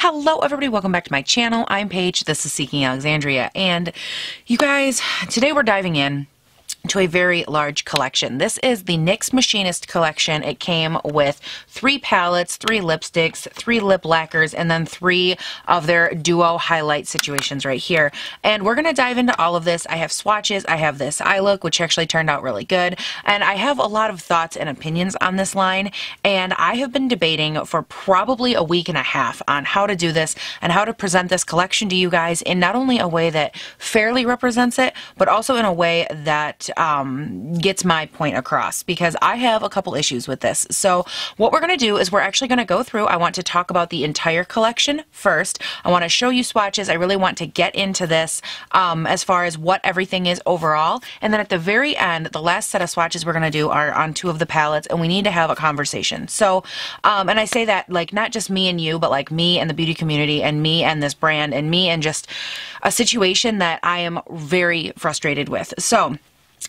Hello everybody, welcome back to my channel. I'm Paige, this is Seeking Alexandria, and you guys, today we're diving in to a very large collection. This is the NYX Machinist collection. It came with 3 palettes, 3 lipsticks, 3 lip lacquers, and then 3 of their duo highlight situations right here. And we're going to dive into all of this. I have swatches, I have this eye look, which actually turned out really good, and I have a lot of thoughts and opinions on this line, and I have been debating for probably a week and a half on how to do this and how to present this collection to you guys in not only a way that fairly represents it, but also in a way that gets my point across, because I have a couple issues with this. So what we're going to do is we're actually going to go through. I want to talk about the entire collection first. I want to show you swatches. I really want to get into this as far as what everything is overall. And then at the very end, the last set of swatches we're going to do are on 2 of the palettes, and we need to have a conversation. So, and I say that like not just me and you, but like me and the beauty community and me and this brand and me and just a situation that I am very frustrated with. So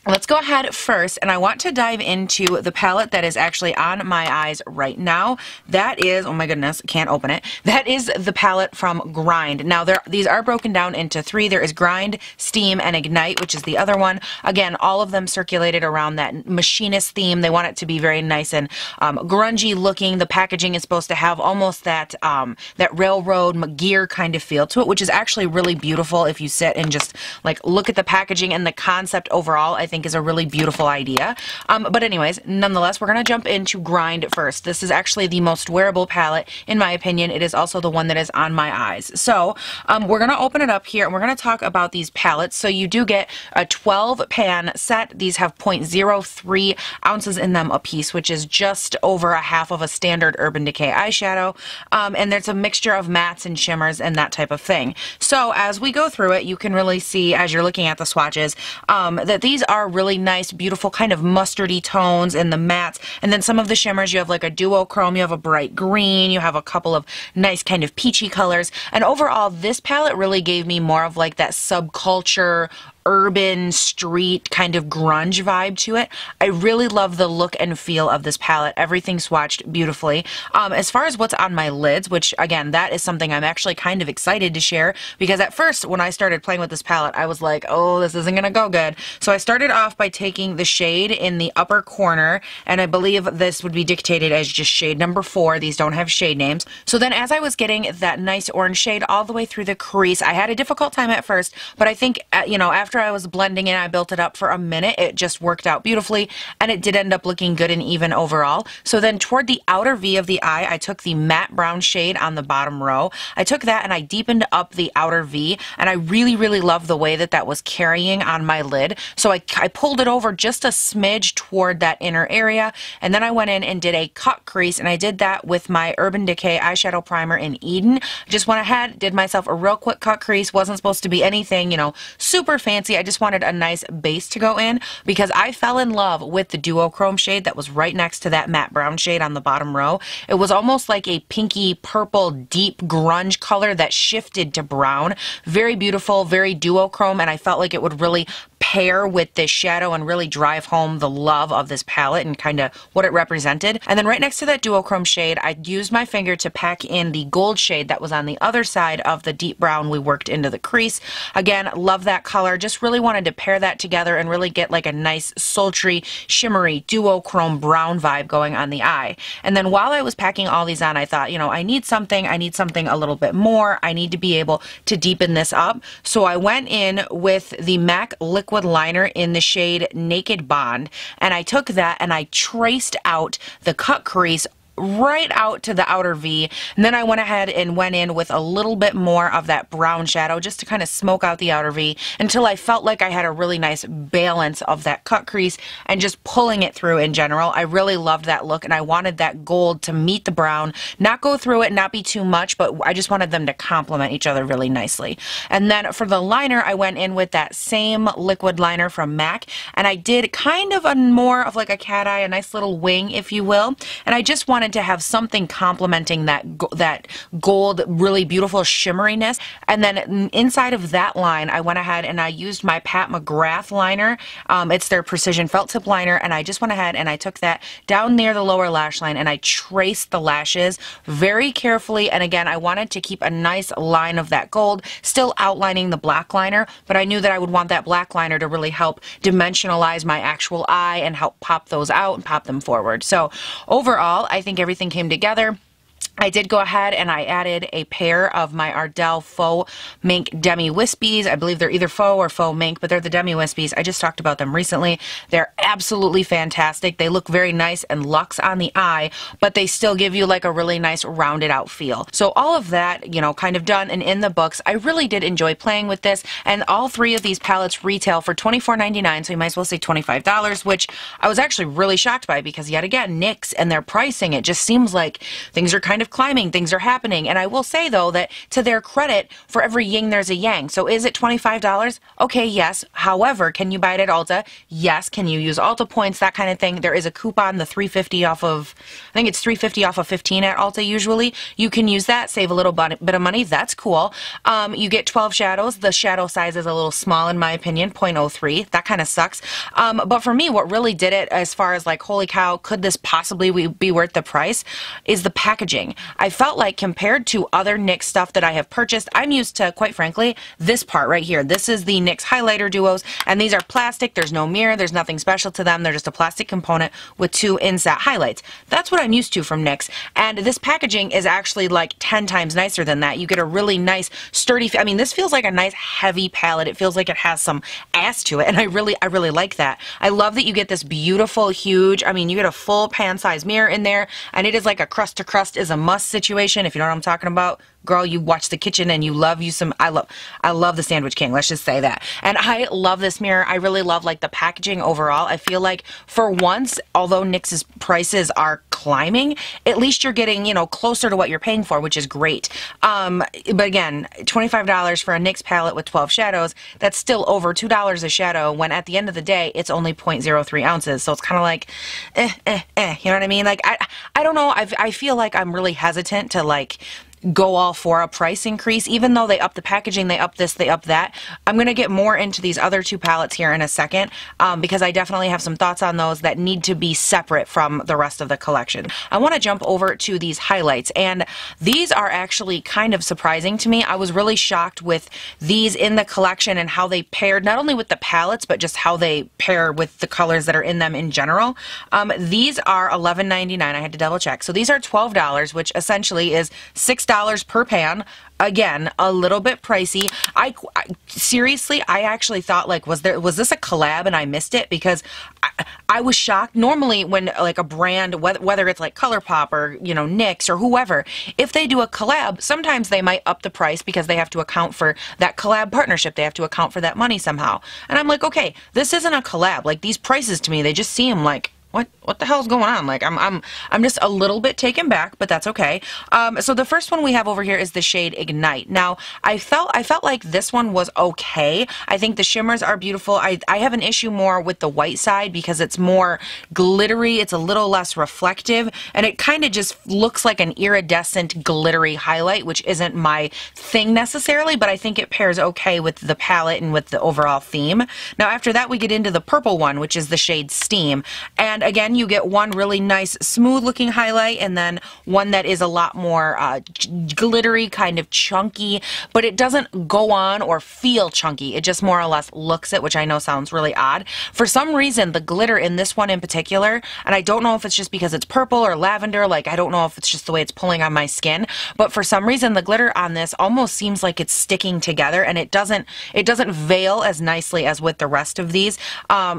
let's go ahead first, and I want to dive into the palette that is actually on my eyes right now. That is, oh my goodness, can't open it. That is the palette from Grind. Now, these are broken down into 3. There is Grind, Steam, and Ignite, which is the other one. Again, all of them circulated around that Machinist theme. They want it to be very nice and grungy looking. The packaging is supposed to have almost that, that railroad gear kind of feel to it, which is actually really beautiful if you sit and just like look at the packaging and the concept overall. I think is a really beautiful idea. But anyways, nonetheless, we're going to jump into Grind first. This is actually the most wearable palette, in my opinion. It is also the one that is on my eyes. So we're going to open it up here, and we're going to talk about these palettes. So you do get a 12 pan set. These have 0.03 ounces in them a piece, which is just over a half of a standard Urban Decay eyeshadow. And there's a mixture of mattes and shimmers and that type of thing. So as we go through it, you can really see, as you're looking at the swatches, that these are really nice, beautiful kind of mustardy tones in the mattes, and then some of the shimmers, you have like a duochrome, you have a bright green, you have a couple of nice kind of peachy colors, and overall this palette really gave me more of like that subculture, urban street kind of grunge vibe to it. I really love the look and feel of this palette. Everything swatched beautifully. As far as what's on my lids, which again, that is something I'm actually kind of excited to share, because at first when I started playing with this palette, I was like, oh, this isn't gonna go good. So I started off by taking the shade in the upper corner, and I believe this would be dictated as just shade number 4. These don't have shade names. So then as I was getting that nice orange shade all the way through the crease, I had a difficult time at first, but I think, you know, after I was blending in, I built it up for a minute, it just worked out beautifully, and it did end up looking good and even overall. So then toward the outer V of the eye, I took the matte brown shade on the bottom row. I took that and I deepened up the outer V, and I really, really love the way that that was carrying on my lid. So I pulled it over just a smidge toward that inner area, and then I went in and did a cut crease, and I did that with my Urban Decay eyeshadow primer in Eden. Just went ahead, did myself a real quick cut crease. Wasn't supposed to be anything, you know, super fancy. I just wanted a nice base to go in, because I fell in love with the duochrome shade that was right next to that matte brown shade on the bottom row. It was almost like a pinky purple deep grunge color that shifted to brown. Very beautiful, very duochrome, and I felt like it would really pair with this shadow and really drive home the love of this palette and kind of what it represented. And then right next to that duochrome shade, I used my finger to pack in the gold shade that was on the other side of the deep brown we worked into the crease. Again, love that color. Just really wanted to pair that together and really get like a nice sultry, shimmery, duochrome brown vibe going on the eye. And then while I was packing all these on, I thought, you know, I need something a little bit more. I need to be able to deepen this up. So I went in with the MAC liquid liner in the shade Naked Bond, and I took that and I traced out the cut crease right out to the outer V, and then I went ahead and went in with a little bit more of that brown shadow just to kind of smoke out the outer V until I felt like I had a really nice balance of that cut crease and just pulling it through in general. I really loved that look, and I wanted that gold to meet the brown, not go through it, not be too much, but I just wanted them to complement each other really nicely. And then for the liner, I went in with that same liquid liner from MAC, and I did kind of a more of like a cat eye, a nice little wing, if you will, and I just wanted wanted to have something complementing that gold, really beautiful shimmeriness. And then inside of that line, I went ahead and I used my Pat McGrath liner. It's their precision felt tip liner, and I just went ahead and I took that down near the lower lash line and I traced the lashes very carefully. And again, I wanted to keep a nice line of that gold, still outlining the black liner, but I knew that I would want that black liner to really help dimensionalize my actual eye and help pop those out and pop them forward. So overall, I think everything came together. I did go ahead and I added a pair of my Ardell Faux Mink Demi Wispies. I believe they're either faux or faux mink, but they're the Demi Wispies. I just talked about them recently. They're absolutely fantastic. They look very nice and luxe on the eye, but they still give you like a really nice rounded out feel. So all of that, you know, kind of done and in the books. I really did enjoy playing with this, and all three of these palettes retail for $24.99, so you might as well say $25, which I was actually really shocked by because yet again, NYX and their pricing, it just seems like things are kind of climbing, things are happening. And I will say though that to their credit, for every yin there's a yang. So is it $25? Okay, yes. However, can you buy it at Ulta? Yes. Can you use Ulta points, that kind of thing? There is a coupon, the $3.50 off of, I think it's $3.50 off of 15 at Ulta usually. You can use that, save a little bit of money. That's cool. You get 12 shadows. The shadow size is a little small in my opinion, 0.03. That kind of sucks. But for me, what really did it as far as like, holy cow, could this possibly be worth the price, is the packaging. I felt like compared to other NYX stuff that I have purchased, I'm used to, quite frankly, this part right here. This is the NYX highlighter duos, and these are plastic. There's no mirror. There's nothing special to them. They're just a plastic component with 2 inset highlights. That's what I'm used to from NYX, and this packaging is actually like 10 times nicer than that. You get a really nice, sturdy, I mean, this feels like a nice, heavy palette. It feels like it has some ass to it, and I really like that. I love that you get this beautiful, huge, I mean, you get a full pan-size mirror in there, and it is like a crust to crust is a must situation, if you know what I'm talking about. Girl, you watch The Kitchen and you love you some, I love The Sandwich King, let's just say that. And I love this mirror. I really love like the packaging overall. I feel like for once, although NYX's prices are climbing, at least you're getting, you know, closer to what you're paying for, which is great. But again, $25 for a NYX palette with 12 shadows, that's still over $2 a shadow, when at the end of the day, it's only 0.03 ounces. So it's kind of like, you know what I mean? Like, I don't know, I feel like I'm really hesitant to like go all for a price increase, even though they up the packaging, they up this, they up that. I'm going to get more into these other 2 palettes here in a second, because I definitely have some thoughts on those that need to be separate from the rest of the collection. I want to jump over to these highlights, and these are actually kind of surprising to me. I was really shocked with these in the collection and how they paired, not only with the palettes, but just how they pair with the colors that are in them in general. These are $11.99. I had to double check. So these are $12, which essentially is $6 per pan. Again, a little bit pricey. I seriously, I actually thought like, was this a collab and I missed it? Because I was shocked. Normally when like a brand, whether it's like ColourPop or, you know, NYX or whoever, if they do a collab, sometimes they might up the price because they have to account for that collab partnership. They have to account for that money somehow. And I'm like, okay, this isn't a collab. Like, these prices to me, they just seem like, what the hell's going on? Like, I'm just a little bit taken back, but that's okay. So the first one we have over here is the shade Ignite. Now, I felt like this one was okay. I think the shimmers are beautiful. I have an issue more with the white side because it's more glittery. It's a little less reflective, and it kind of just looks like an iridescent glittery highlight, which isn't my thing necessarily, but I think it pairs okay with the palette and with the overall theme. Now, after that, we get into the purple one, which is the shade Steam. And again, you get one really nice smooth looking highlight, and then one that is a lot more glittery, kind of chunky, but it doesn't go on or feel chunky. It just more or less looks it, which I know sounds really odd. For some reason, the glitter in this one in particular, and I don't know if it's just because it's purple or lavender, like I don't know if it's just the way it's pulling on my skin, but for some reason the glitter on this almost seems like it's sticking together, and it doesn't veil as nicely as with the rest of these.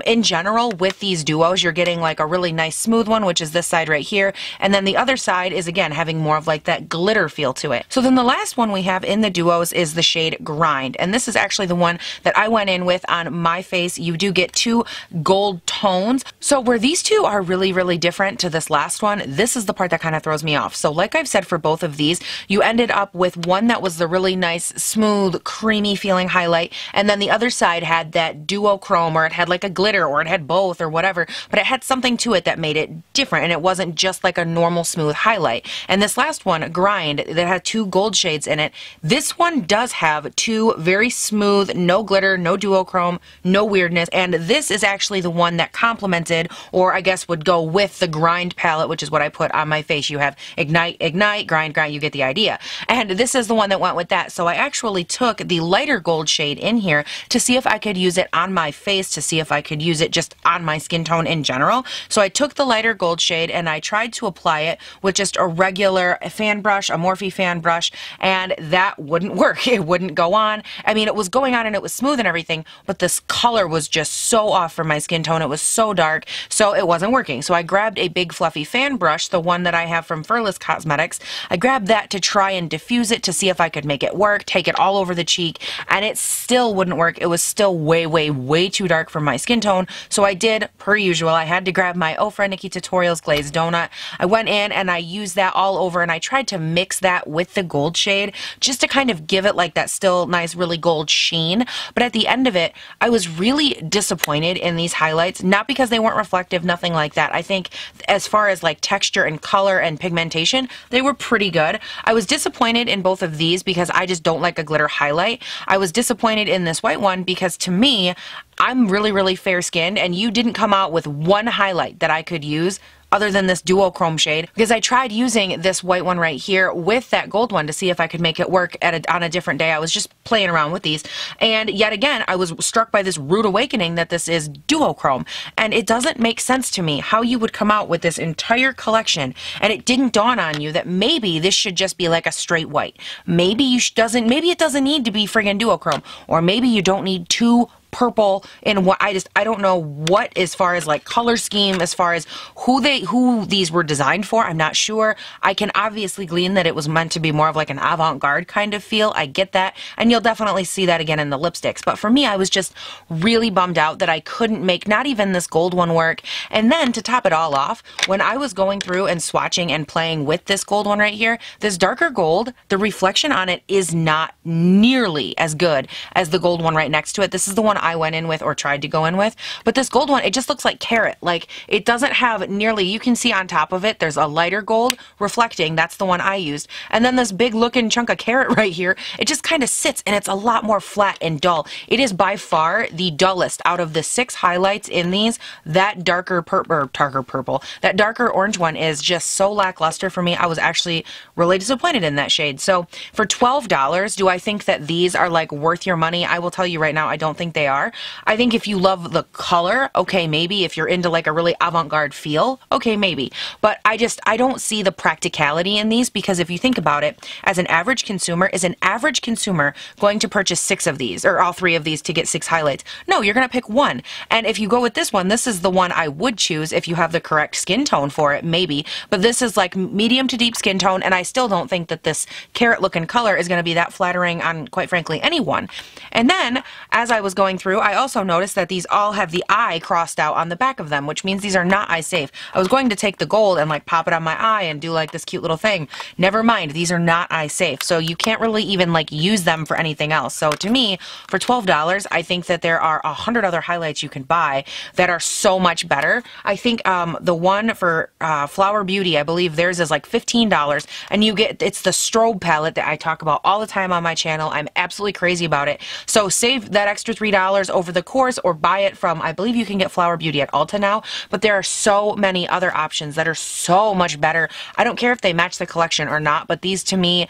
In general, with these duos, you're getting like a really nice smooth one, which is this side right here, and then the other side is again having more of like that glitter feel to it. So then the last one we have in the duos is the shade Grind, and this is actually the one that I went in with on my face. You do get 2 gold tones. So where these two are really different to this last one, this is the part that kind of throws me off. So like I've said, for both of these, you ended up with one that was the really nice, smooth, creamy feeling highlight, and then the other side had that duochrome, or it had like a glitter, or it had both, or whatever, but it had something something to it that made it different, and it wasn't just like a normal smooth highlight. And this last one, Grind, that had 2 gold shades in it, this one does have 2 very smooth, no glitter, no duochrome, no weirdness, and this is actually the one that complemented, or I guess would go with the Grind palette, which is what I put on my face. You have Ignite, Ignite, Grind, Grind, you get the idea. And this is the one that went with that. So I actually took the lighter gold shade in here to see if I could use it on my face, to see if I could use it just on my skin tone in general. So I took the lighter gold shade and I tried to apply it with just a regular fan brush, a Morphe fan brush, and that wouldn't work. It wouldn't go on. I mean, it was going on and it was smooth and everything, but this color was just so off from my skin tone. It was so dark, so it wasn't working. So I grabbed a big fluffy fan brush, the one that I have from Furless Cosmetics. I grabbed that to try and diffuse it to see if I could make it work, take it all over the cheek, and it still wouldn't work. It was still way, way, way too dark for my skin tone. So I did, per usual, I had to grab my Ofra Nikki Tutorials Glazed Donut. I went in and I used that all over, and I tried to mix that with the gold shade just to kind of give it like that still nice, really gold sheen. But at the end of it, I was really disappointed in these highlights, not because they weren't reflective, nothing like that. I think as far as like texture and color and pigmentation, they were pretty good. I was disappointed in both of these because I just don't like a glitter highlight. I was disappointed in this white one because to me, I'm really, really fair skinned, and you didn't come out with one highlight that I could use other than this duochrome shade, because I tried using this white one right here with that gold one to see if I could make it work on a different day. I was just playing around with these, and yet again I was struck by this rude awakening that this is duochrome, and it doesn't make sense to me how you would come out with this entire collection and it didn't dawn on you that maybe this should just be like a straight white. Maybe maybe it doesn't need to be friggin' duochrome, or maybe you don't need 2 purple in what I don't know what, as far as like color scheme, as far as who these were designed for, I'm not sure. I can obviously glean that it was meant to be more of like an avant-garde kind of feel. I get that, and you'll definitely see that again in the lipsticks. But for me, I was just really bummed out that I couldn't make not even this gold one work. And then to top it all off, when I was going through and swatching and playing with this gold one right here, this darker gold, the reflection on it is not nearly as good as the gold one right next to it. This is the one I went in with, or tried to go in with, but this gold one, it just looks like carrot. Like, it doesn't have nearly, you can see on top of it, there's a lighter gold reflecting. That's the one I used. And then this big looking chunk of carrot right here, it just kind of sits, and it's a lot more flat and dull. It is by far the dullest out of the 6 highlights in these. That darker purple, that darker orange one is just so lackluster for me. I was actually really disappointed in that shade. So for $12, do I think that these are like worth your money? I will tell you right now, I don't think they are. I think if you love the color, okay, maybe. If you're into like a really avant-garde feel, okay, maybe. But I don't see the practicality in these, because if you think about it, as an average consumer, is an average consumer going to purchase 6 of these, or all 3 of these to get 6 highlights? No, you're going to pick one. And if you go with this one, this is the one I would choose if you have the correct skin tone for it, maybe. But this is like medium to deep skin tone, and I still don't think that this carrot looking color is going to be that flattering on, quite frankly, anyone. And then, as I was going through, I also noticed that these all have the eye crossed out on the back of them, which means these are not eye safe. I was going to take the gold and like pop it on my eye and do like this cute little thing. Never mind, these are not eye safe, so you can't really even like use them for anything else. So to me, for $12, I think that there are 100 other highlights you can buy that are so much better. I think the one for Flower Beauty, I believe theirs is like $15, and you get, it's the strobe palette that I talk about all the time on my channel. I'm absolutely crazy about it. So save that extra $3 over the course, or buy it from, I believe you can get Flower Beauty at Ulta now, but there are so many other options that are so much better. I don't care if they match the collection or not, but these to me,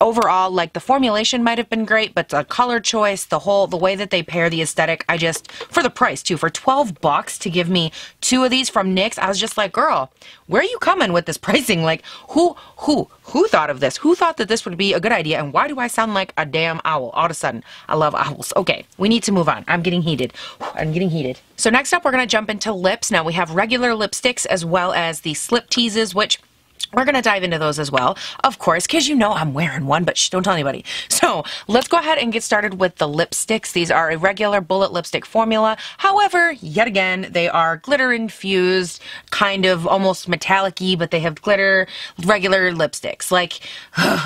overall, like the formulation might have been great, but the color choice, the way that they pair, the aesthetic, I just, for the price too, for $12 to give me 2 of these from NYX, I was just like, girl, where are you coming with this pricing? Like, who thought of this? Who thought that this would be a good idea? And why do I sound like a damn owl all of a sudden? I love owls. Okay, we need to move on. I'm getting heated. I'm getting heated. So next up, we're going to jump into lips. Now we have regular lipsticks as well as the slip teases, which we're going to dive into those as well, of course, because you know I'm wearing one, but shh, don't tell anybody. So let's go ahead and get started with the lipsticks. These are a regular bullet lipstick formula. However, yet again, they are glitter infused, kind of almost metallic-y, but they have glitter, regular lipsticks. Like,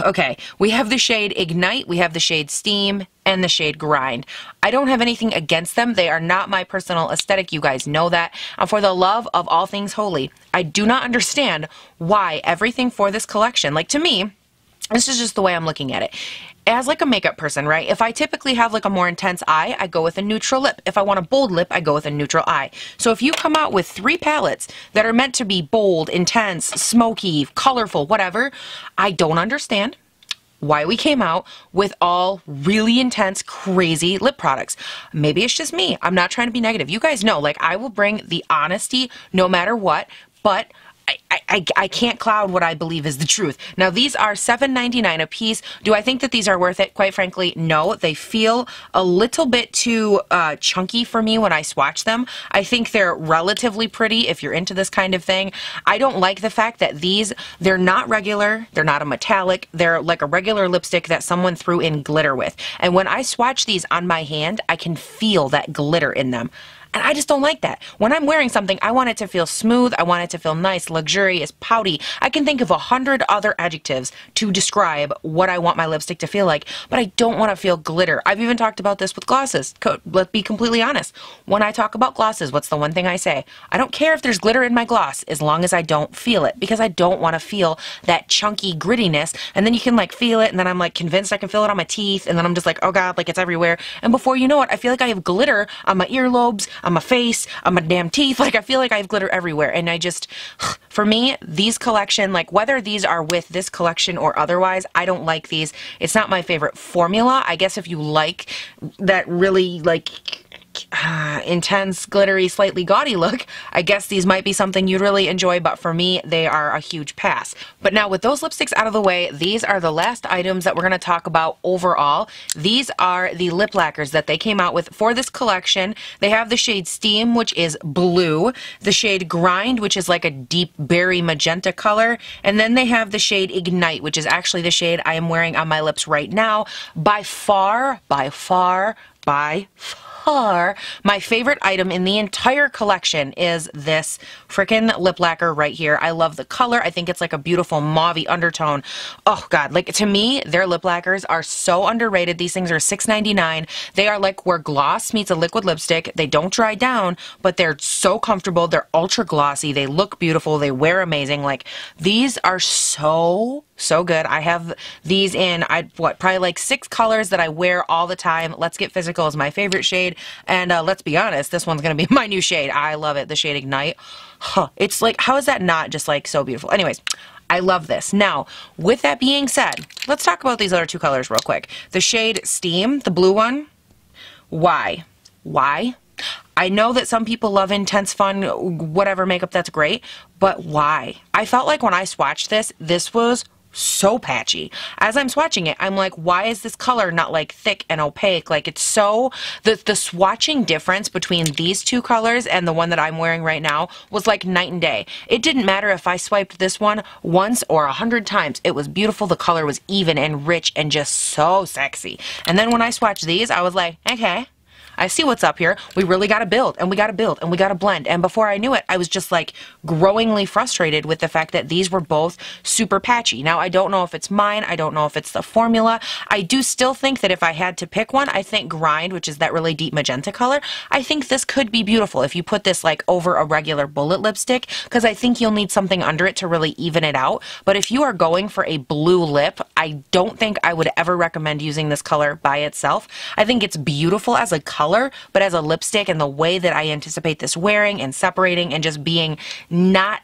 okay, we have the shade Ignite, we have the shade Steam, and the shade Grind. I don't have anything against them. They are not my personal aesthetic. You guys know that. And for the love of all things holy, I do not understand why everything for this collection, like to me, this is just the way I'm looking at it. As like a makeup person, right? If I typically have like a more intense eye, I go with a neutral lip. If I want a bold lip, I go with a neutral eye. So if you come out with 3 palettes that are meant to be bold, intense, smoky, colorful, whatever, I don't understand why we came out with all really intense, crazy lip products. Maybe it's just me. I'm not trying to be negative. You guys know, like, I will bring the honesty no matter what, but I can't cloud what I believe is the truth. Now, these are $7.99 a piece. Do I think that these are worth it? Quite frankly, no. They feel a little bit too chunky for me when I swatch them. I think they're relatively pretty if you're into this kind of thing. I don't like the fact that they're not regular. They're not a metallic. They're like a regular lipstick that someone threw in glitter with. And when I swatch these on my hand, I can feel that glitter in them. And I just don't like that. When I'm wearing something, I want it to feel smooth. I want it to feel nice, luxurious, pouty. I can think of 100 other adjectives to describe what I want my lipstick to feel like, but I don't want to feel glitter. I've even talked about this with glosses. Let's be completely honest. When I talk about glosses, what's the one thing I say? I don't care if there's glitter in my gloss as long as I don't feel it, because I don't want to feel that chunky grittiness. And then you can like feel it, and then I'm like convinced I can feel it on my teeth, and then I'm just like, oh God, like it's everywhere. And before you know it, I feel like I have glitter on my earlobes, on my face, on my damn teeth. Like I feel like I have glitter everywhere. And I just, for me, these collection, like whether these are with this collection or otherwise, I don't like these. It's not my favorite formula. I guess if you like that really like intense, glittery, slightly gaudy look, I guess these might be something you'd really enjoy, but for me, they are a huge pass. But now with those lipsticks out of the way, these are the last items that we're going to talk about overall. These are the lip lacquers that they came out with for this collection. They have the shade Steam, which is blue, the shade Grind, which is like a deep berry magenta color, and then they have the shade Ignite, which is actually the shade I am wearing on my lips right now. By far, my favorite item in the entire collection is this frickin' lip lacquer right here. I love the color. I think it's like a beautiful mauvey undertone. Oh God, like to me, their lip lacquers are so underrated. These things are $6.99. They are like where gloss meets a liquid lipstick. They don't dry down, but they're so comfortable. They're ultra glossy. They look beautiful. They wear amazing. Like these are so good. I have these in, probably like 6 colors that I wear all the time. Let's Get Physical is my favorite shade. And let's be honest, this one's going to be my new shade. I love it. The shade Ignite. It's like, how is that not just like so beautiful? Anyways, I love this. Now, with that being said, let's talk about these other 2 colors real quick. The shade Steam, the blue one. Why? I know that some people love intense, fun, whatever makeup, that's great, but why? I felt like when I swatched this was so patchy. As I'm swatching it, I'm like, why is this color not like thick and opaque? Like it's so, the swatching difference between these 2 colors and the one that I'm wearing right now was like night and day. It didn't matter if I swiped this one once or 100 times. It was beautiful. The color was even and rich and just so sexy. And then when I swatched these, I was like, okay, I see what's up here. We really got to build, and we got to build, and we got to blend. And before I knew it, I was just like growingly frustrated with the fact that these were both super patchy. Now, I don't know if it's mine. I don't know if it's the formula. I do still think that if I had to pick one, I think Grind, which is that really deep magenta color, I think this could be beautiful if you put this like over a regular bullet lipstick, because I think you'll need something under it to really even it out. But if you are going for a blue lip, I don't think I would ever recommend using this color by itself. I think it's beautiful as a color, but as a lipstick and the way that I anticipate this wearing and separating and just being not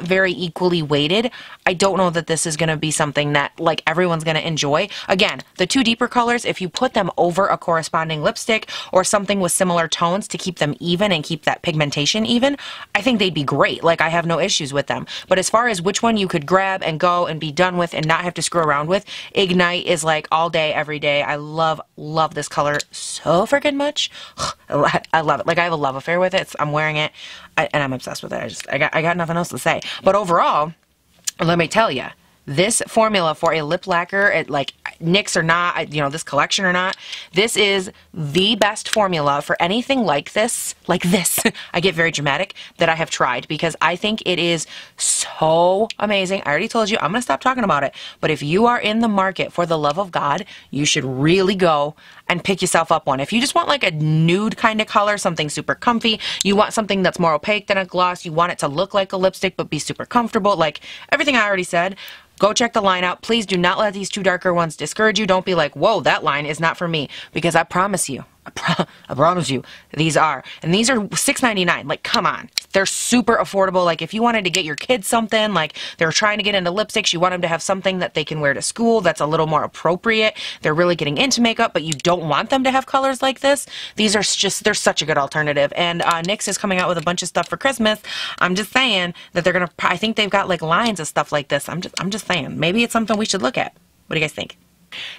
very equally weighted, I don't know that this is going to be something that like everyone's going to enjoy. Again, the 2 deeper colors, if you put them over a corresponding lipstick or something with similar tones to keep them even and keep that pigmentation even, I think they'd be great. Like I have no issues with them. But as far as which one you could grab and go and be done with and not have to screw around with, Ignite is like all day, every day. I love this color so freaking much. I love it. Like I have a love affair with it. I'm wearing it and I'm obsessed with it. I got nothing else to say. But overall, let me tell you, this formula for a lip lacquer, NYX or not, you know, this collection or not, this is the best formula for anything like this, I get very dramatic, that I have tried, because I think it is so amazing. I already told you, I'm going to stop talking about it, but if you are in the market for the love of God, you should really go and pick yourself up one. If you just want like a nude kind of color, something super comfy, you want something that's more opaque than a gloss, you want it to look like a lipstick but be super comfortable, like everything I already said, go check the line out. Please do not let these two darker ones discourage you. Don't be like, whoa, that line is not for me, because I promise you, I promise you, these are. And these are $6.99. Like, come on. They're super affordable. Like, if you wanted to get your kids something, like they're trying to get into lipsticks, you want them to have something that they can wear to school that's a little more appropriate. They're really getting into makeup, but you don't want them to have colors like this. These are just, they're such a good alternative. And NYX is coming out with a bunch of stuff for Christmas. I'm just saying that they're going to, I think they've got like lines of stuff like this. I'm just saying, maybe it's something we should look at. What do you guys think?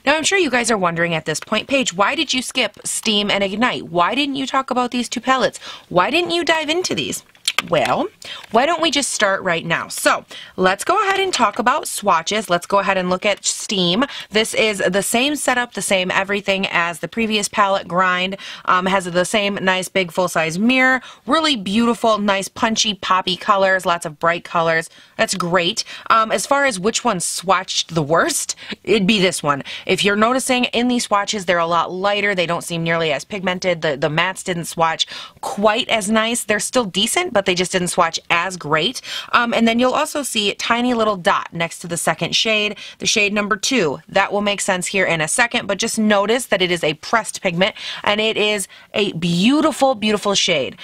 Now, I'm sure you guys are wondering at this point, Paige, why did you skip Steam and Ignite? Why didn't you talk about these two palettes? Why didn't you dive into these? Well, why don't we just start right now? So let's go ahead and talk about swatches. Let's go ahead and look at Steam. This is the same setup, the same everything as the previous palette, Grind. Has the same nice big full-size mirror. Really beautiful, nice punchy, poppy colors, lots of bright colors. That's great. As far as which one swatched the worst, it'd be this one. If you're noticing in these swatches, they're a lot lighter. They don't seem nearly as pigmented. The mattes didn't swatch quite as nice. They're still decent, but they just didn't swatch as great. And then you'll also see a tiny little dot next to the second shade, the shade number 2. That will make sense here in a second, but just notice that it is a pressed pigment, and it is a beautiful, beautiful shade.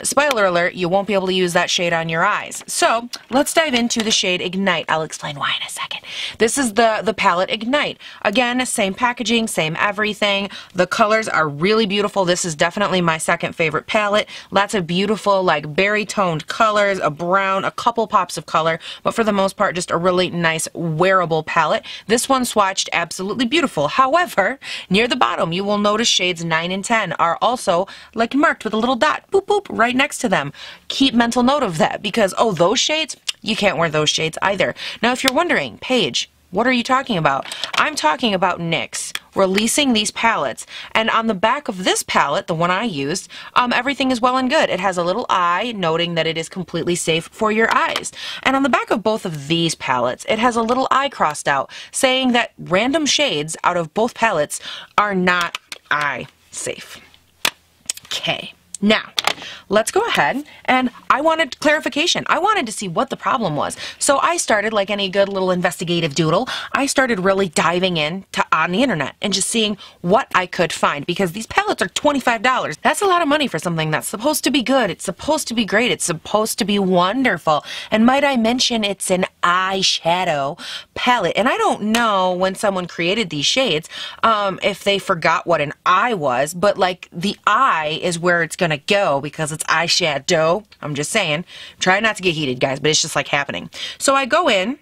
Spoiler alert, you won't be able to use that shade on your eyes. So let's dive into the shade Ignite. I'll explain why in a second. This is the palette Ignite. Again, same packaging, same everything. The colors are really beautiful. This is definitely my second favorite palette. Lots of beautiful, like berry toned colors, a brown, a couple pops of color, but for the most part, just a really nice wearable palette. This one swatched absolutely beautiful. However, near the bottom, you will notice shades 9 and 10 are also like marked with a little dot, boop, boop, right next to them. Keep mental note of that, because, oh, those shades, you can't wear those shades either. Now, if you're wondering, Paige, what are you talking about? I'm talking about NYX releasing these palettes, and on the back of this palette, the one I used, everything is well and good. It has a little eye noting that it is completely safe for your eyes. And on the back of both of these palettes, it has a little eye crossed out saying that random shades out of both palettes are not eye safe. Okay. Now, let's go ahead, and I wanted clarification. I wanted to see what the problem was. So I started, like any good little investigative doodle, I started really diving in on the internet and just seeing what I could find, because these palettes are $25. That's a lot of money for something that's supposed to be good. It's supposed to be great. It's supposed to be wonderful. And might I mention, it's an eyeshadow palette. And I don't know when someone created these shades if they forgot what an eye was, but like the eye is where it's going to go because it's eyeshadow. I'm just saying. Try not to get heated, guys, but it's just like happening. So I go in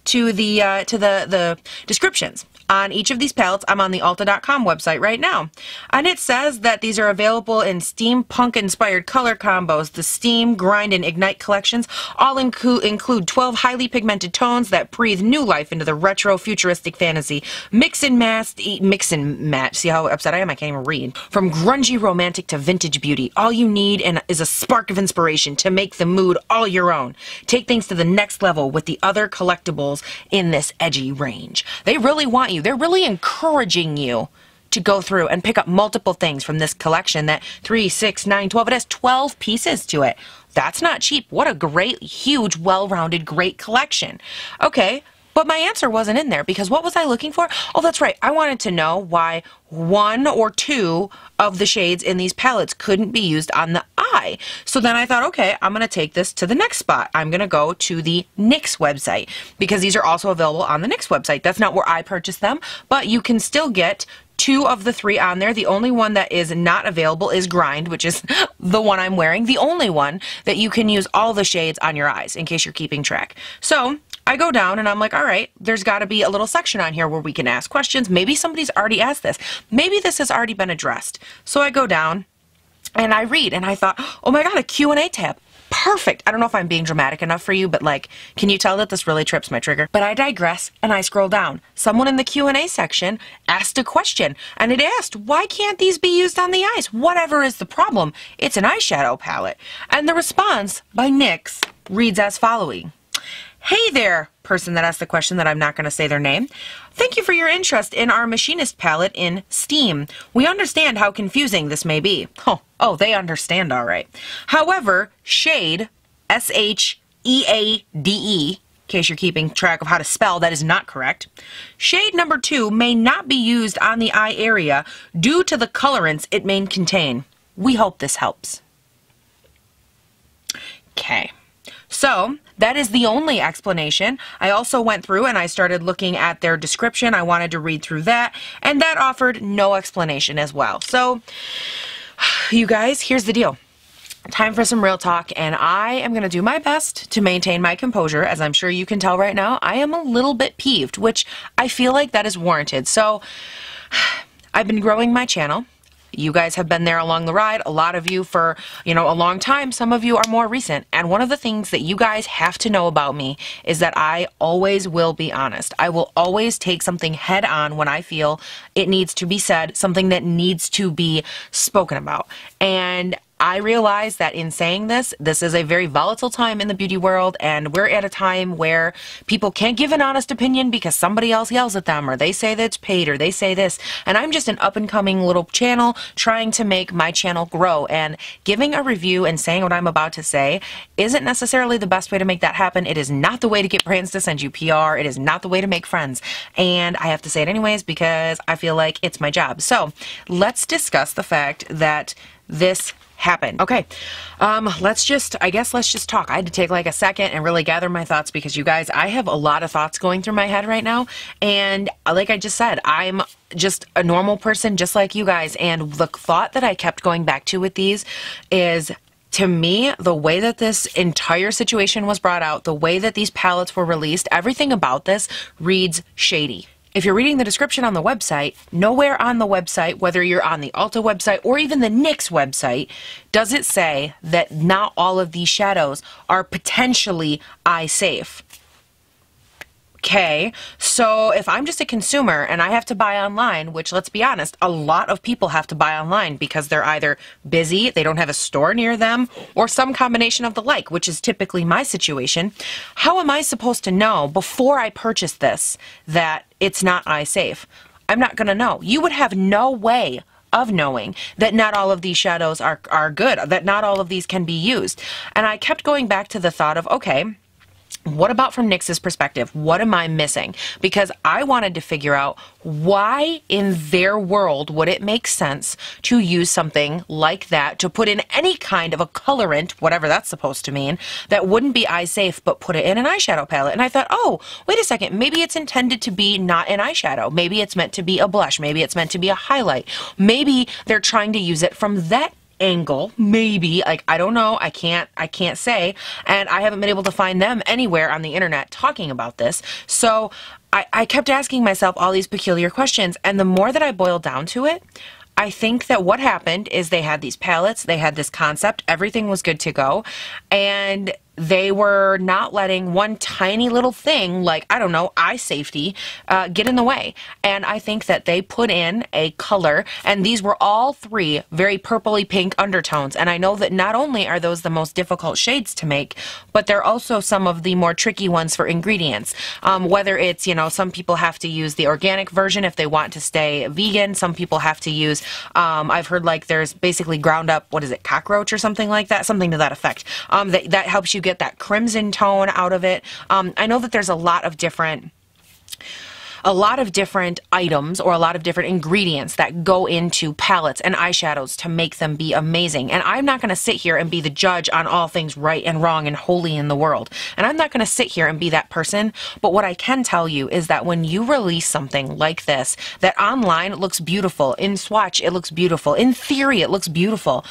to the descriptions on each of these palettes. I'm on the Ulta.com website right now, and it says that these are available in steampunk inspired color combos. The Steam, Grind, and Ignite collections all include 12 highly pigmented tones that breathe new life into the retro futuristic fantasy. Mix and match. See how upset I am? I can't even read. From grungy romantic to vintage beauty, all you need is a spark of inspiration to make the mood all your own. Take things to the next level with the other collectibles in this edgy range. They really want you. They're really encouraging you to go through and pick up multiple things from this collection. That 3, 6, 9, 12, it has 12 pieces to it. That's not cheap. What a great, huge, well-rounded, great collection. Okay, but my answer wasn't in there, because what was I looking for? Oh, that's right. I wanted to know why 1 or 2 of the shades in these palettes couldn't be used on the eye. So then I thought, okay, I'm going to take this to the next spot. I'm going to go to the NYX website, because these are also available on the NYX website. That's not where I purchased them, but you can still get 2 of the 3 on there. The only one that is not available is Grind, which is the one I'm wearing. The only one that you can use all the shades on your eyes, in case you're keeping track. So I go down and I'm like, all right, there's got to be a little section on here where we can ask questions. Maybe somebody's already asked this. Maybe this has already been addressed. So I go down and I read, and I thought, oh my God, a Q&A tab. perfect. I don't know if I'm being dramatic enough for you, but like, can you tell that this really trips my trigger? But I digress, and I scroll down. Someone in the Q&A section asked a question, and it asked, why can't these be used on the eyes? Whatever is the problem? It's an eyeshadow palette. And the response by NYX reads as following. Hey there, person that asked the question that I'm not going to say their name. Thank you for your interest in our Machinist palette in Steam. We understand how confusing this may be. Oh, they understand all right. However, shade, S-H-E-A-D-E, in case you're keeping track of how to spell, that is not correct. Shade number 2 may not be used on the eye area due to the colorants it may contain. We hope this helps. Okay. So that is the only explanation. I also went through and I started looking at their description. I wanted to read through that, and that offered no explanation as well. So you guys, here's the deal. Time for some real talk, and I am going to do my best to maintain my composure. As I'm sure you can tell right now, I am a little bit peeved, which I feel like that is warranted. So I've been growing my channel. You guys have been there along the ride, a lot of you for, a long time. Some of you are more recent. And one of the things that you guys have to know about me is that I always will be honest. I will always take something head on when I feel it needs to be said, something that needs to be spoken about. And I realize that in saying this, this is a very volatile time in the beauty world, and we're at a time where people can't give an honest opinion because somebody else yells at them, or they say that it's paid, or they say this. And I'm just an up-and-coming little channel trying to make my channel grow, and giving a review and saying what I'm about to say isn't necessarily the best way to make that happen. It is not the way to get brands to send you PR. It is not the way to make friends. And I have to say it anyways because I feel like it's my job. So let's discuss the fact that this happened. Okay, let's just talk. I had to take like a second and really gather my thoughts because you guys, I have a lot of thoughts going through my head right now. And like I just said, I'm just a normal person just like you guys. And the thought that I kept going back to with these is, to me, the way that this entire situation was brought out, the way that these palettes were released, everything about this reads shady. If you're reading the description on the website, nowhere on the website, whether you're on the Ulta website or even the NYX website, does it say that not all of these shadows are potentially eye safe. Okay, so if I'm just a consumer and I have to buy online, which, let's be honest, a lot of people have to buy online because they're either busy, they don't have a store near them, or some combination of the like, which is typically my situation, how am I supposed to know before I purchase this that it's not eye safe? I'm not going to know. You would have no way of knowing that not all of these shadows are good, that not all of these can be used. And I kept going back to the thought of, okay, what about from NYX's perspective? What am I missing? Because I wanted to figure out why in their world would it make sense to use something like that, to put in any kind of a colorant, whatever that's supposed to mean, that wouldn't be eye safe, but put it in an eyeshadow palette. And I thought, oh, wait a second, maybe it's intended to be not an eyeshadow. Maybe it's meant to be a blush. Maybe it's meant to be a highlight. Maybe they're trying to use it from that angle, maybe. Like, I don't know, I can't say, and I haven't been able to find them anywhere on the internet talking about this. So I kept asking myself all these peculiar questions, and the more that I boiled down to it, I think that what happened is they had these palettes, they had this concept, everything was good to go, and they were not letting one tiny little thing like, I don't know, eye safety get in the way. And I think that they put in a color, and these were all three very purpley pink undertones. And I know that not only are those the most difficult shades to make, but they're also some of the more tricky ones for ingredients. Whether it's, some people have to use the organic version if they want to stay vegan. Some people have to use, I've heard like there's basically ground up, what is it, cockroach or something like that, something to that effect. That helps you get that crimson tone out of it. I know that there's a lot of different items or a lot of different ingredients that go into palettes and eyeshadows to make them be amazing. And I'm not going to sit here and be the judge on all things right and wrong and holy in the world. And I'm not going to sit here and be that person. But what I can tell you is that when you release something like this, that online it looks beautiful, in Swatch it looks beautiful, in theory it looks beautiful.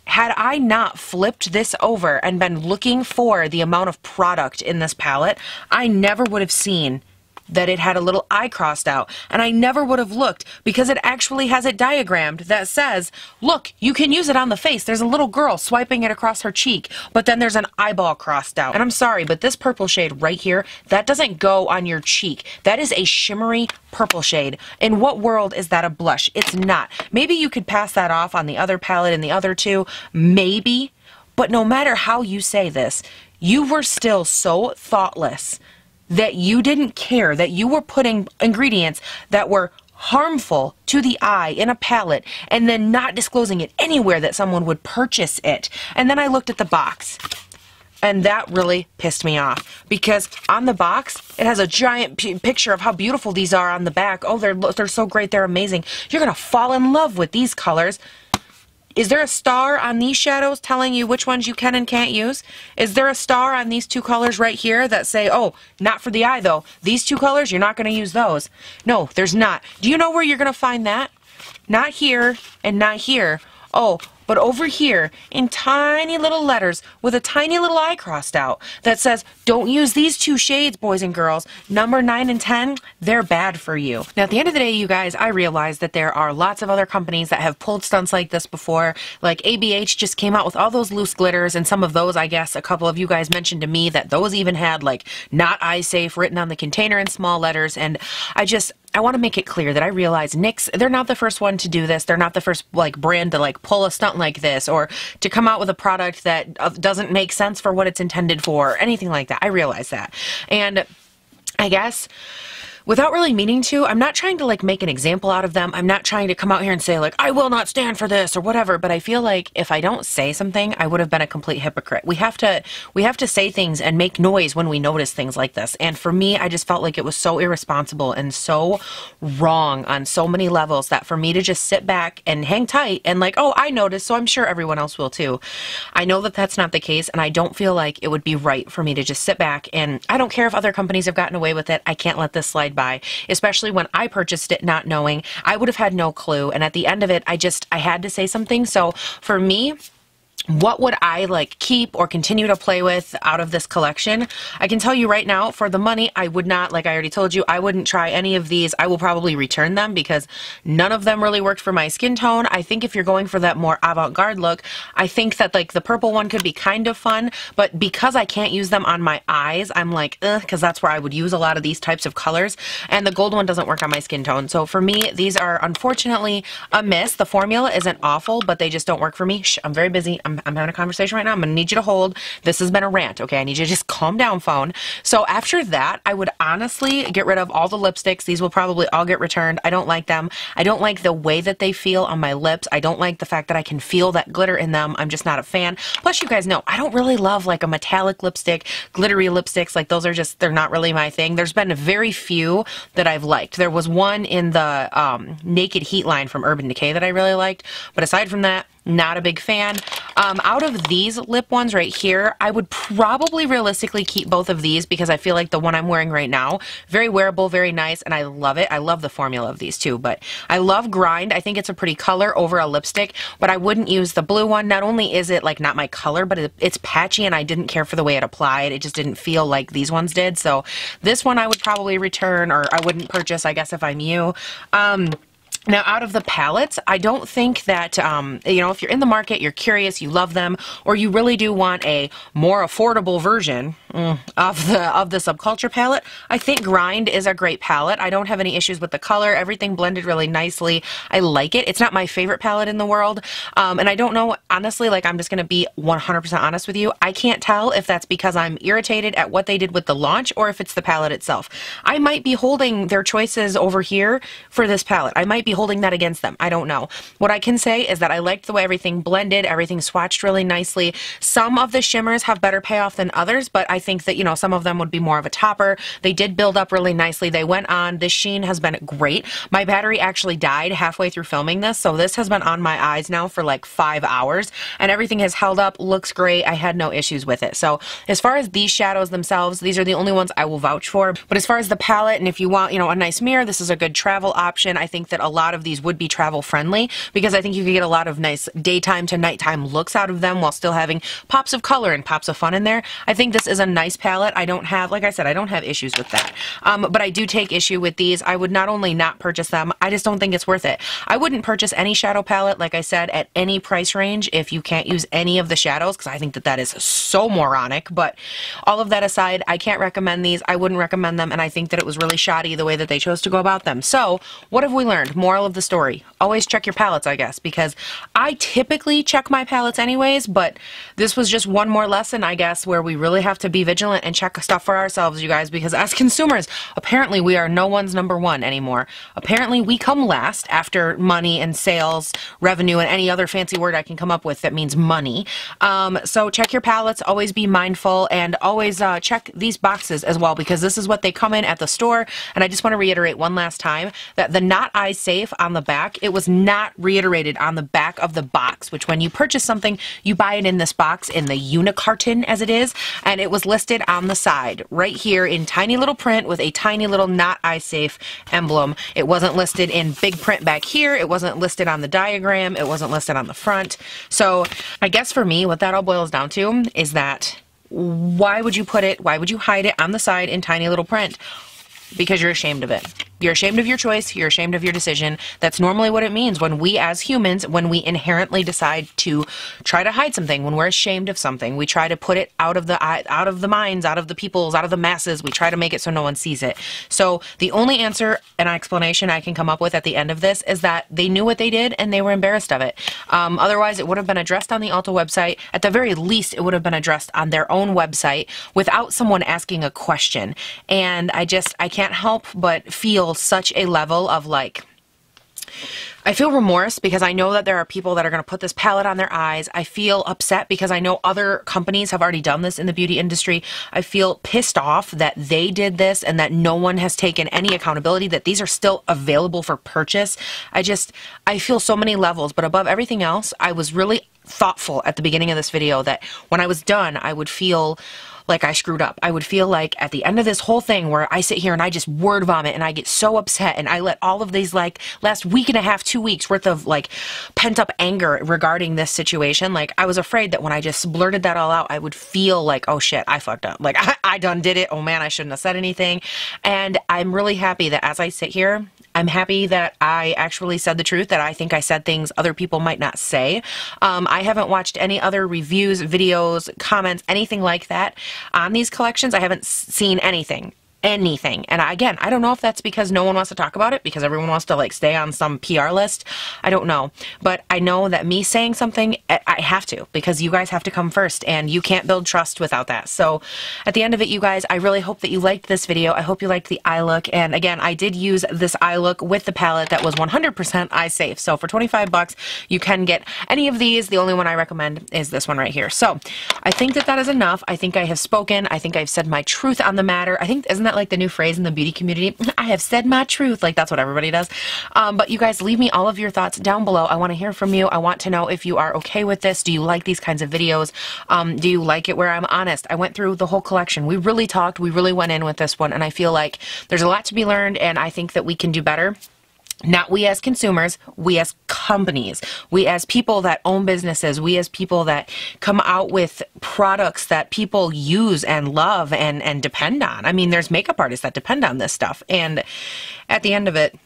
Had I not flipped this over and been looking for the amount of product in this palette, I never would have seen that it had a little eye crossed out, and I never would have looked because it actually has it diagrammed that says, look, you can use it on the face. There's a little girl swiping it across her cheek, but then there's an eyeball crossed out. And I'm sorry, but this purple shade right here, that doesn't go on your cheek. That is a shimmery purple shade. In what world is that a blush? It's not. Maybe you could pass that off on the other palette and the other two, maybe, but no matter how you say this, you were still so thoughtless that you didn't care that you were putting ingredients that were harmful to the eye in a palette and then not disclosing it anywhere that someone would purchase it. And then I looked at the box, and that really pissed me off because on the box it has a giant picture of how beautiful these are on the back. Oh, they're so great, they're amazing. You're gonna fall in love with these colors. Is there a star on these shadows telling you which ones you can and can't use? Is there a star on these two colors right here that say, oh, not for the eye though. These two colors, you're not going to use those. No, there's not. Do you know where you're going to find that? Not here and not here. Oh, but over here in tiny little letters with a tiny little eye crossed out that says, don't use these two shades, boys and girls. Number 9 and 10, they're bad for you. Now, at the end of the day, you guys, I realize that there are lots of other companies that have pulled stunts like this before. Like ABH just came out with all those loose glitters, and some of those, I guess, a couple of you guys mentioned to me that those even had like not eye safe written on the container in small letters, and I want to make it clear that I realize NYX, they're not the first one to do this. They're not the first like brand to like pull a stunt like this or to come out with a product that doesn't make sense for what it's intended for or anything like that. I realize that. And I guess without really meaning to, I'm not trying to like make an example out of them. I'm not trying to come out here and say like, I will not stand for this or whatever, but I feel like if I don't say something, I would have been a complete hypocrite. We have to say things and make noise when we notice things like this. And for me, I just felt like it was so irresponsible and so wrong on so many levels that for me to just sit back and hang tight and like, oh, I noticed, so I'm sure everyone else will too. I know that that's not the case, and I don't feel like it would be right for me to just sit back, and I don't care if other companies have gotten away with it. I can't let this slide by, especially when I purchased it not knowing. I would have had no clue, and at the end of it, I had to say something. So for me, what would I like keep or continue to play with out of this collection? I can tell you right now, for the money, I would not, like I already told you, I wouldn't try any of these. I will probably return them because none of them really worked for my skin tone. I think if you're going for that more avant-garde look, I think that like the purple one could be kind of fun, but because I can't use them on my eyes, I'm like, ugh, because that's where I would use a lot of these types of colors, and the gold one doesn't work on my skin tone. So for me, these are unfortunately a miss. The formula isn't awful, but they just don't work for me. Shh, I'm very busy. I'm having a conversation right now. I'm going to need you to hold. This has been a rant, okay? I need you to just calm down, phone. So after that, I would honestly get rid of all the lipsticks. These will probably all get returned. I don't like them. I don't like the way that they feel on my lips. I don't like the fact that I can feel that glitter in them. I'm just not a fan. Plus, you guys know, I don't really love like a metallic lipstick, glittery lipsticks. Like those are just, they're not really my thing. There's been very few that I've liked. There was one in the Naked Heat line from Urban Decay that I really liked. But aside from that, not a big fan. Out of these lip ones right here, I would probably realistically keep both of these because I feel like the one I'm wearing right now, very wearable, very nice, and I love it. I love the formula of these too, but I love Grind. I think it's a pretty color over a lipstick, but I wouldn't use the blue one. Not only is it like not my color, but it's patchy and I didn't care for the way it applied. It just didn't feel like these ones did. So this one I would probably return, or I wouldn't purchase, I guess, if I'm you. Now, out of the palettes, I don't think that, you know, if you're in the market, you're curious, you love them, or you really do want a more affordable version of the Subculture palette, I think Grind is a great palette. I don't have any issues with the color. Everything blended really nicely. I like it. It's not my favorite palette in the world, and I don't know, honestly, like, I'm just going to be 100% honest with you. I can't tell if that's because I'm irritated at what they did with the launch or if it's the palette itself. I might be holding their choices over here for this palette. I might be holding that against them. I don't know. What I can say is that I liked the way everything blended, everything swatched really nicely. Some of the shimmers have better payoff than others, but I think that, you know, some of them would be more of a topper. They did build up really nicely. They went on. This sheen has been great. My battery actually died halfway through filming this, so this has been on my eyes now for like 5 hours, and everything has held up, looks great. I had no issues with it. So as far as these shadows themselves, these are the only ones I will vouch for. But as far as the palette, and if you want, you know, a nice mirror, this is a good travel option. I think that a lot lot of these would be travel friendly, because I think you could get a lot of nice daytime to nighttime looks out of them while still having pops of color and pops of fun in there. I think this is a nice palette. I don't have, like I said, I don't have issues with that. But I do take issue with these. I would not only not purchase them, I just don't think it's worth it. I wouldn't purchase any shadow palette, like I said, at any price range if you can't use any of the shadows, because I think that that is so moronic. But all of that aside, I can't recommend these. I wouldn't recommend them, and I think that it was really shoddy the way that they chose to go about them. So what have we learned? Moral of the story: always check your palettes, I guess, because I typically check my palettes anyways, but this was just one more lesson, I guess, where we really have to be vigilant and check stuff for ourselves, you guys, because as consumers, apparently we are no one's number one anymore. Apparently we come last after money and sales, revenue, and any other fancy word I can come up with that means money. So check your palettes, always be mindful, and always check these boxes as well, because this is what they come in at the store. And I just want to reiterate one last time that the not eye safe on the back, it was not reiterated on the back of the box, which when you purchase something, you buy it in this box in the unicarton as it is, and it was listed on the side right here in tiny little print with a tiny little not eye safe emblem. It wasn't listed in big print back here. It wasn't listed on the diagram. It wasn't listed on the front. So I guess for me, what that all boils down to is that why would you hide it on the side in tiny little print? Because you're ashamed of it. You're ashamed of your choice. You're ashamed of your decision. That's normally what it means when we as humans, when we inherently decide to try to hide something, when we're ashamed of something, we try to put it out of the minds, out of the people's, out of the masses. We try to make it so no one sees it. So the only answer and explanation I can come up with at the end of this is that they knew what they did and they were embarrassed of it. Otherwise, it would have been addressed on the Ulta website. At the very least, it would have been addressed on their own website without someone asking a question. And I can't help but feel such a level of like, I feel remorse because I know that there are people that are going to put this palette on their eyes. I feel upset because I know other companies have already done this in the beauty industry. I feel pissed off that they did this and that no one has taken any accountability, that these are still available for purchase. I feel so many levels, but above everything else, I was really thoughtful at the beginning of this video that when I was done, I would feel like I screwed up. I would feel like at the end of this whole thing where I sit here and I just word vomit and I get so upset and I let all of these like last week and a half, 2 weeks worth of like pent up anger regarding this situation. Like I was afraid that when I just blurted that all out, I would feel like, oh shit, I fucked up. Like I done did it. Oh man, I shouldn't have said anything. And I'm really happy that as I sit here, I'm happy that I actually said the truth, that I think I said things other people might not say. I haven't watched any other reviews, videos, comments, anything like that on these collections. I haven't seen anything. And again, I don't know if that's because no one wants to talk about it, because everyone wants to like stay on some PR list. I don't know. But I know that me saying something, I have to, because you guys have to come first and you can't build trust without that. So at the end of it, you guys, I really hope that you liked this video. I hope you liked the eye look. And again, I did use this eye look with the palette that was 100% eye safe. So for 25 bucks, you can get any of these. The only one I recommend is this one right here. So I think that that is enough. I think I have spoken. I think I've said my truth on the matter. I think, isn't that like the new phrase in the beauty community? I have said my truth. Like that's what everybody does. But you guys, leave me all of your thoughts down below. I want to hear from you. I want to know if you are okay with this. Do you like these kinds of videos? Do you like it where I'm honest? I went through the whole collection. We really talked. We really went in with this one, and I feel like there's a lot to be learned, and I think that we can do better. Not we as consumers, we as companies, we as people that own businesses, we as people that come out with products that people use and love and depend on. I mean, there's makeup artists that depend on this stuff. And at the end of it,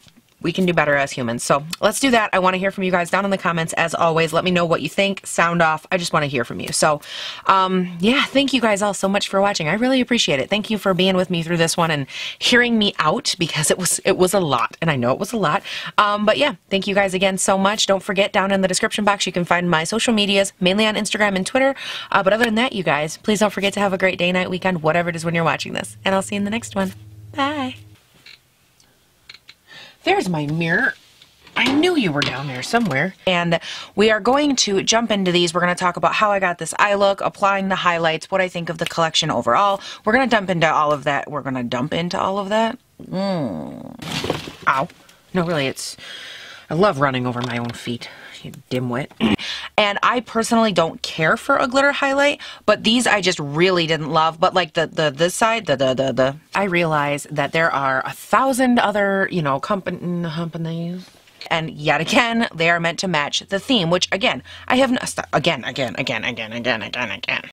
we can do better as humans. So let's do that. I want to hear from you guys down in the comments. As always, let me know what you think. Sound off. I just want to hear from you. So yeah, thank you guys all so much for watching. I really appreciate it. Thank you for being with me through this one and hearing me out, because it was a lot, and I know it was a lot. But yeah, thank you guys again so much. Don't forget, down in the description box, you can find my social medias, mainly on Instagram and Twitter. But other than that, you guys, please don't forget to have a great day, night, weekend, whatever it is when you're watching this. And I'll see you in the next one. Bye. There's my mirror. I knew you were down there somewhere. And we are going to jump into these. We're going to talk about how I got this eye look, applying the highlights, what I think of the collection overall. We're going to dump into all of that. We're going to dump into all of that. Ow. No, really, I love running over my own feet, you dimwit. And I personally don't care for a glitter highlight, but these I just really didn't love. But like this side, I realize that there are 1,000 other, you know, companies And yet again, they are meant to match the theme, which again, I have no, again.